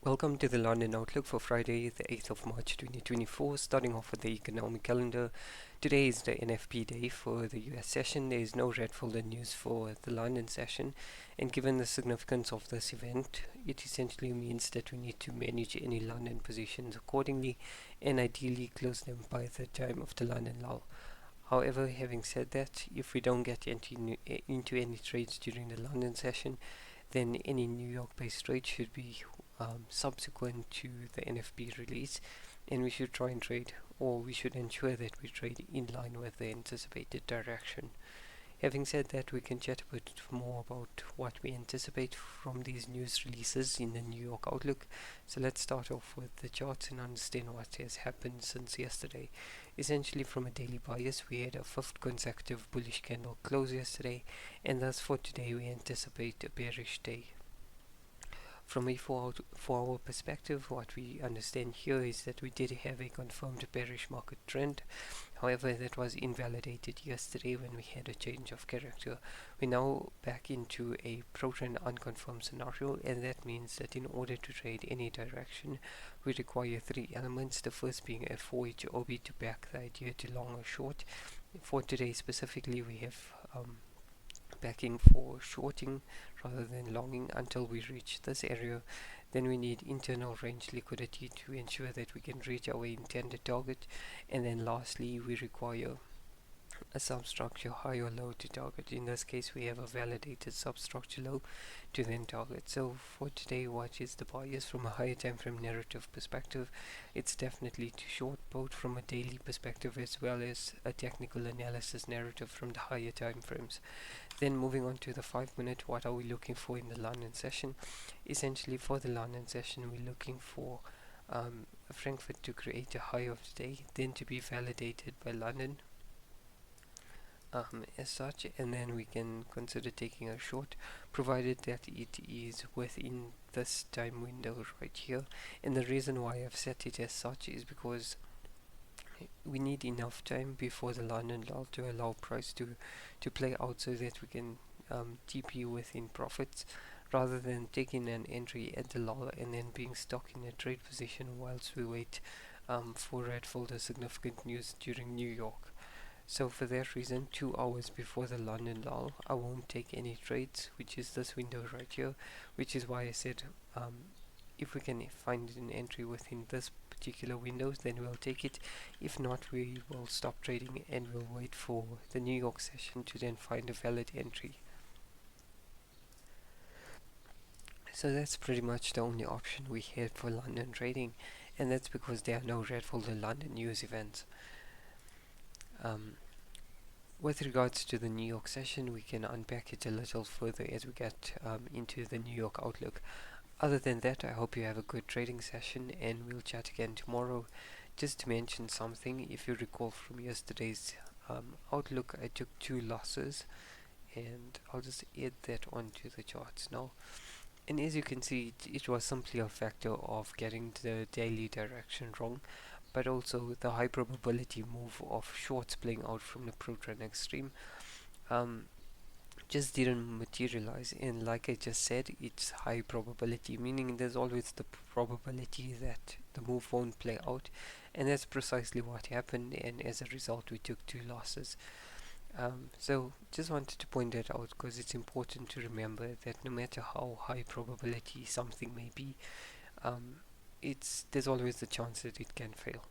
Welcome to the London Outlook for Friday, the 8th of March 2024. Starting off with the economic calendar. Today is the NFP day for the US session. There is no red folder news for the London session, and given the significance of this event, it essentially means that we need to manage any London positions accordingly and ideally close them by the time of the London lull. However, having said that, if we don't get into any trades during the London session, then any New York based trade should be subsequent to the NFP release, and we should try and trade, or we should ensure that we trade in line with the anticipated direction. Having said that, we can chat a bit more about what we anticipate from these news releases in the New York Outlook. So let's start off with the charts and understand what has happened since yesterday. Essentially, from a daily bias, we had a fifth consecutive bullish candle close yesterday, and thus for today we anticipate a bearish day. From a 4-hour perspective, what we understand here is that we did have a confirmed bearish market trend. However, that was invalidated yesterday when we had a change of character. We're now back into a pro-trend unconfirmed scenario, and that means that in order to trade any direction, we require three elements. The first being a 4H OB to back the idea to long or short. For today specifically, we have backing for shorting rather than longing until we reach this area. Then we need internal range liquidity to ensure that we can reach our intended target, and then lastly we require a substructure high or low to target. In this case we have a validated substructure low to then target. So for today, what is the bias from a higher time frame narrative perspective? It's definitely to short, both from a daily perspective as well as a technical analysis narrative from the higher time frames. Then moving on to the 5 minute, what are we looking for in the London session? Essentially for the London session we're looking for Frankfurt to create a high of the day, then to be validated by London as such, and then we can consider taking a short, provided that it is within this time window right here. And the reason why I've set it as such is because we need enough time before the London lull to allow price to play out so that we can TP within profits, rather than taking an entry at the lull and then being stuck in a trade position whilst we wait for red folder significant news during New York. So for that reason, 2 hours before the London lull, I won't take any trades, which is this window right here, which is why I said if we can find an entry within this particular window, then we'll take it. If not, we will stop trading and we'll wait for the New York session to then find a valid entry. So that's pretty much the only option we have for London trading, and that's because there are no red folder London news events. With regards to the New York session, we can unpack it a little further as we get into the New York Outlook. Other than that, I hope you have a good trading session, and we'll chat again tomorrow. Just to mention something, if you recall from yesterday's Outlook, I took 2 losses, and I'll just add that onto the charts now. And as you can see, it was simply a factor of getting the daily direction wrong, but also the high probability move of shorts playing out from the pro-trend extreme just didn't materialize. And like I just said, it's high probability, meaning there's always the probability that the move won't play out, and that's precisely what happened, and as a result we took 2 losses. So just wanted to point that out because it's important to remember that no matter how high probability something may be, there's always the chance that it can fail.